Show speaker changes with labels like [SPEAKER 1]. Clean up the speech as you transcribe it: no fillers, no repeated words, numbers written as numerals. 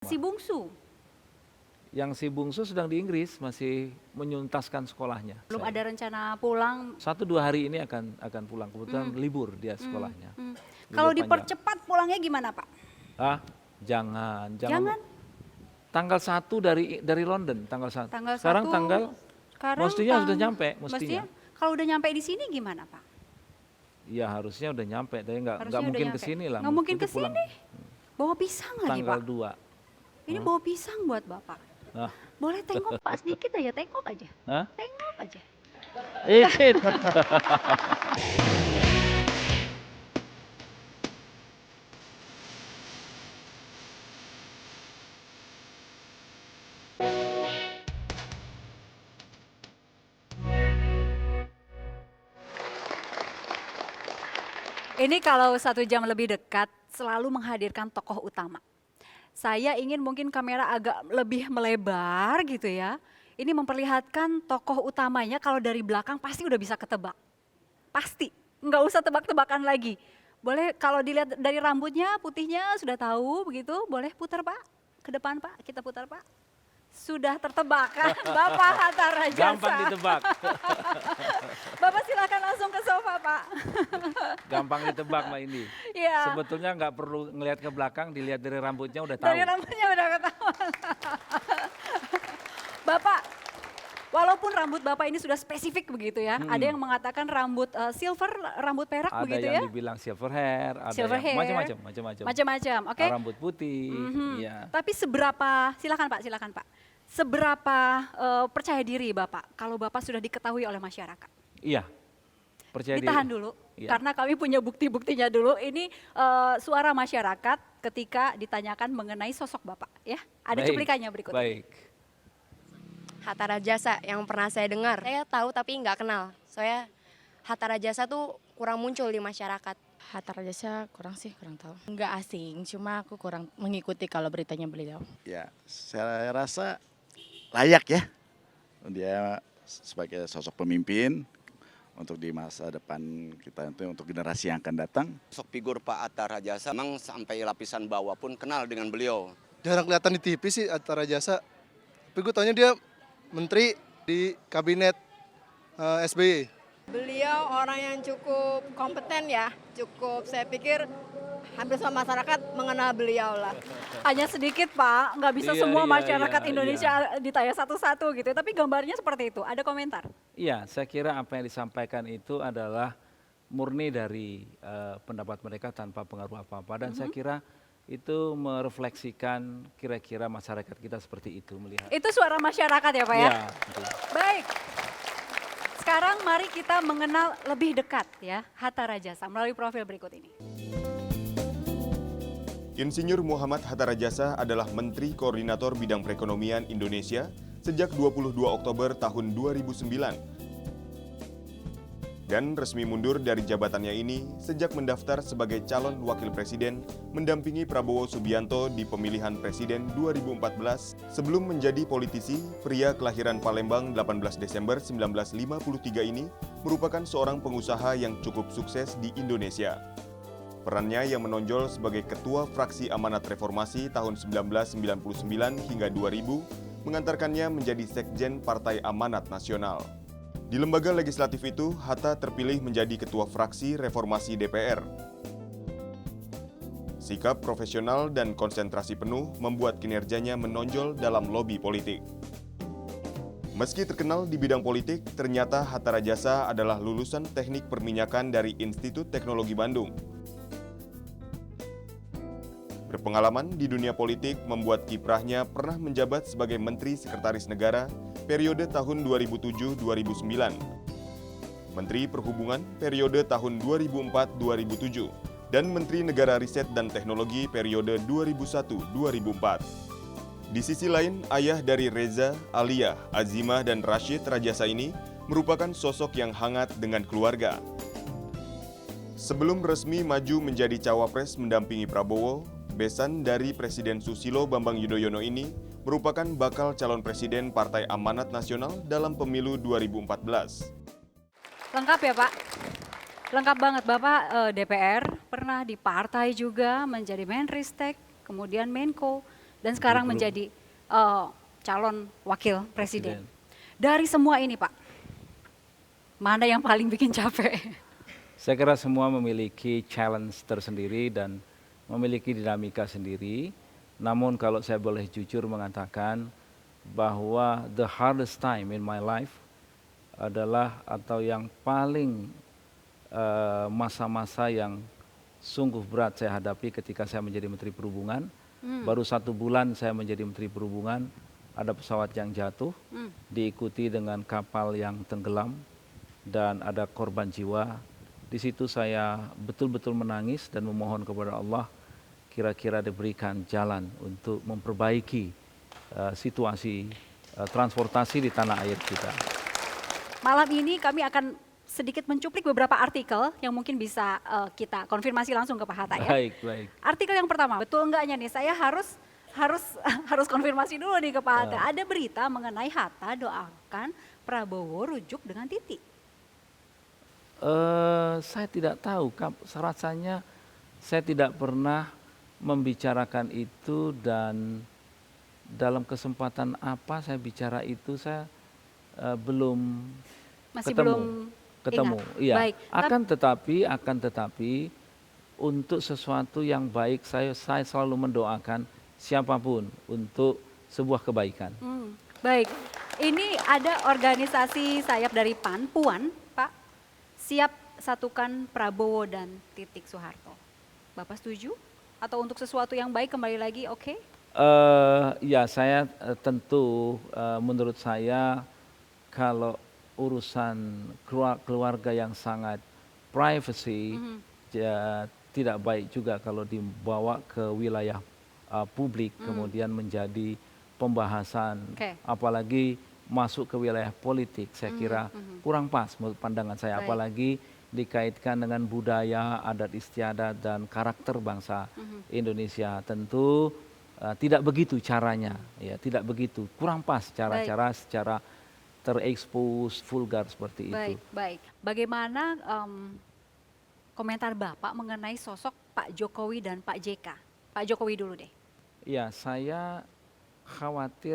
[SPEAKER 1] Si bungsu,
[SPEAKER 2] Yang si bungsu sedang di Inggris, masih menyuntaskan sekolahnya.
[SPEAKER 1] belum ada rencana pulang.
[SPEAKER 2] 1-2 hari ini akan pulang. Kebetulan libur dia sekolahnya.
[SPEAKER 1] Kalau
[SPEAKER 2] Libur panjang.
[SPEAKER 1] dipercepat pulangnya gimana Pak?
[SPEAKER 2] Ah, jangan.
[SPEAKER 1] Jangan.
[SPEAKER 2] Tanggal 1 dari London, tanggal 1.
[SPEAKER 1] Tanggal
[SPEAKER 2] Sekarang
[SPEAKER 1] 1,
[SPEAKER 2] tanggal
[SPEAKER 1] sekarang
[SPEAKER 2] mestinya sudah nyampe,
[SPEAKER 1] Mestinya
[SPEAKER 2] mestinya.
[SPEAKER 1] kalau udah nyampe di sini gimana Pak?
[SPEAKER 2] Ya harusnya udah nyampe, tapi nggak
[SPEAKER 1] Harusnya udah
[SPEAKER 2] mungkin
[SPEAKER 1] nyampe.
[SPEAKER 2] ke sini lah.
[SPEAKER 1] Nggak mungkin
[SPEAKER 2] Mesti
[SPEAKER 1] ke
[SPEAKER 2] pulang
[SPEAKER 1] sini. Bawa pisang lagi
[SPEAKER 2] tanggal
[SPEAKER 1] Pak.
[SPEAKER 2] 2.
[SPEAKER 1] Ini bawa pisang buat Bapak.
[SPEAKER 2] Nah,
[SPEAKER 1] Boleh tengok Pak sedikit aja, tengok aja.
[SPEAKER 2] hah?
[SPEAKER 1] Tengok aja.
[SPEAKER 2] Ikut.
[SPEAKER 1] Ini kalau 1 jam lebih dekat selalu menghadirkan tokoh utama. Saya ingin mungkin kamera agak lebih melebar gitu ya. Ini memperlihatkan tokoh utamanya kalau dari belakang pasti udah bisa ketebak. Pasti, nggak usah tebak-tebakan lagi. Boleh kalau dilihat dari rambutnya putihnya sudah tahu begitu, boleh putar Pak. Ke depan Pak, kita putar Pak. Sudah tertebak kan Bapak Hatta Rajasa.
[SPEAKER 2] Gampang ditebak.
[SPEAKER 1] Bapak silakan langsung ke sofa Pak.
[SPEAKER 2] Gampang ditebak Mbak Indi.
[SPEAKER 1] Iya.
[SPEAKER 2] Sebetulnya nggak perlu ngelihat ke belakang, dilihat dari rambutnya udah tahu.
[SPEAKER 1] Dari rambutnya udah ketahuan. Bapak, walaupun rambut Bapak ini sudah spesifik begitu ya, ada yang mengatakan rambut silver, rambut perak
[SPEAKER 2] Ada
[SPEAKER 1] begitu
[SPEAKER 2] yang
[SPEAKER 1] ya?
[SPEAKER 2] dibilang silver hair, ada
[SPEAKER 1] Silver hair.
[SPEAKER 2] macam-macam.
[SPEAKER 1] Macam-macam, oke.
[SPEAKER 2] Rambut putih, iya.
[SPEAKER 1] Tapi seberapa, silakan Pak, seberapa percaya diri Bapak kalau Bapak sudah diketahui oleh masyarakat?
[SPEAKER 2] Iya, percaya diri.
[SPEAKER 1] Ditahan dulu,
[SPEAKER 2] Iya.
[SPEAKER 1] karena kami punya bukti-buktinya dulu. Ini suara masyarakat ketika ditanyakan mengenai sosok Bapak ya. Ada
[SPEAKER 2] Baik,
[SPEAKER 1] cuplikannya berikut.
[SPEAKER 2] Baik.
[SPEAKER 3] Hatta Rajasa yang pernah saya dengar. Saya tahu tapi nggak kenal. Soalnya Hatta Rajasa tuh kurang muncul di masyarakat.
[SPEAKER 4] Hatta Rajasa kurang tahu. Enggak asing, cuma aku kurang mengikuti kalau beritanya beliau.
[SPEAKER 5] Ya, saya rasa layak ya. Dia sebagai sosok pemimpin untuk di masa depan kita itu untuk generasi yang akan datang.
[SPEAKER 6] Sosok figur Pak Hatta Rajasa memang sampai lapisan bawah pun kenal dengan beliau.
[SPEAKER 7] Jarang kelihatan di TV sih Hatta Rajasa. Tapi gue taunya dia menteri di kabinet SBY.
[SPEAKER 8] Beliau orang yang cukup kompeten ya, saya pikir hampir semua masyarakat mengenal beliau lah.
[SPEAKER 1] Hanya sedikit Pak, nggak bisa
[SPEAKER 2] Iya,
[SPEAKER 1] semua
[SPEAKER 2] iya,
[SPEAKER 1] masyarakat
[SPEAKER 2] iya,
[SPEAKER 1] Indonesia ditanya satu-satu gitu. Tapi gambarnya seperti itu, ada komentar?
[SPEAKER 2] Iya, saya kira apa yang disampaikan itu adalah murni dari pendapat mereka tanpa pengaruh apa-apa. Dan saya kira itu merefleksikan kira-kira masyarakat kita seperti itu melihat.
[SPEAKER 1] Itu suara masyarakat ya Pak ya?
[SPEAKER 2] Iya, betul.
[SPEAKER 1] Baik. Sekarang mari kita mengenal lebih dekat ya Hatta Rajasa melalui profil berikut ini.
[SPEAKER 9] Insinyur Muhammad Hatta Rajasa adalah Menteri Koordinator Bidang Perekonomian Indonesia sejak 22 Oktober tahun 2009 dan resmi mundur dari jabatannya ini sejak mendaftar sebagai calon wakil presiden mendampingi Prabowo Subianto di pemilihan presiden 2014. Sebelum menjadi politisi, pria kelahiran Palembang 18 Desember 1953 ini merupakan seorang pengusaha yang cukup sukses di Indonesia. Perannya yang menonjol sebagai Ketua Fraksi Amanat Reformasi tahun 1999 hingga 2000 mengantarkannya menjadi Sekjen Partai Amanat Nasional. Di lembaga legislatif itu, Hatta terpilih menjadi Ketua Fraksi Reformasi DPR. Sikap profesional dan konsentrasi penuh membuat kinerjanya menonjol dalam lobi politik. Meski terkenal di bidang politik, ternyata Hatta Rajasa adalah lulusan teknik perminyakan dari Institut Teknologi Bandung. Berpengalaman di dunia politik membuat kiprahnya pernah menjabat sebagai Menteri Sekretaris Negara periode tahun 2007-2009, Menteri Perhubungan periode tahun 2004-2007, dan Menteri Negara Riset dan Teknologi periode 2001-2004. Di sisi lain, ayah dari Reza, Alia, Azimah, dan Rashid Rajasa ini merupakan sosok yang hangat dengan keluarga. Sebelum resmi maju menjadi cawapres mendampingi Prabowo, besan dari Presiden Susilo Bambang Yudhoyono ini merupakan bakal calon presiden Partai Amanat Nasional dalam pemilu 2014.
[SPEAKER 1] Lengkap ya Pak? Lengkap banget Bapak DPR, pernah di partai juga menjadi Menristek, kemudian Menko, dan sekarang
[SPEAKER 2] Belum.
[SPEAKER 1] menjadi calon wakil presiden.
[SPEAKER 2] Presiden.
[SPEAKER 1] Dari semua ini Pak, mana yang paling bikin capek?
[SPEAKER 2] Saya kira semua memiliki challenge tersendiri dan memiliki dinamika sendiri. Namun kalau saya boleh jujur mengatakan bahwa the hardest time in my life adalah atau yang paling masa-masa yang sungguh berat saya hadapi ketika saya menjadi Menteri Perhubungan. Baru 1 bulan saya menjadi Menteri Perhubungan, ada pesawat yang jatuh, diikuti dengan kapal yang tenggelam dan ada korban jiwa. Di situ saya betul-betul menangis dan memohon kepada Allah kira-kira diberikan jalan untuk memperbaiki situasi transportasi di tanah air kita.
[SPEAKER 1] Malam ini kami akan sedikit mencuplik beberapa artikel yang mungkin bisa kita konfirmasi langsung ke Pak Hatta ya.
[SPEAKER 2] Baik, baik.
[SPEAKER 1] Artikel yang pertama, betul enggaknya nih, saya harus konfirmasi dulu nih ke Pak Hatta. Ada berita mengenai Hatta doakan Prabowo rujuk dengan Titi.
[SPEAKER 2] Saya tidak tahu, rasanya saya tidak pernah membicarakan itu dan dalam kesempatan apa saya bicara itu saya belum
[SPEAKER 1] Masih
[SPEAKER 2] ketemu.
[SPEAKER 1] belum
[SPEAKER 2] Ketemu,
[SPEAKER 1] ingat.
[SPEAKER 2] iya.
[SPEAKER 1] Baik.
[SPEAKER 2] Akan tetapi untuk sesuatu yang baik saya selalu mendoakan siapapun untuk sebuah kebaikan.
[SPEAKER 1] Baik, ini ada organisasi sayap dari PAN, Puan, Pak, siap satukan Prabowo dan Titik Soeharto. Bapak setuju? Atau untuk sesuatu yang baik kembali lagi oke?
[SPEAKER 2] Ya saya tentu menurut saya kalau urusan keluarga yang sangat privacy ya, tidak baik juga kalau dibawa ke wilayah publik kemudian menjadi pembahasan apalagi masuk ke wilayah politik. Saya kira kurang pas menurut pandangan saya. Apalagi dikaitkan dengan budaya, adat istiadat dan karakter bangsa Indonesia. Tentu tidak begitu caranya, ya tidak begitu, kurang pas cara-cara secara terekspos vulgar seperti itu.
[SPEAKER 1] Baik. Bagaimana komentar Bapak mengenai sosok Pak Jokowi dan Pak JK? Pak Jokowi dulu deh.
[SPEAKER 2] Ya, saya khawatir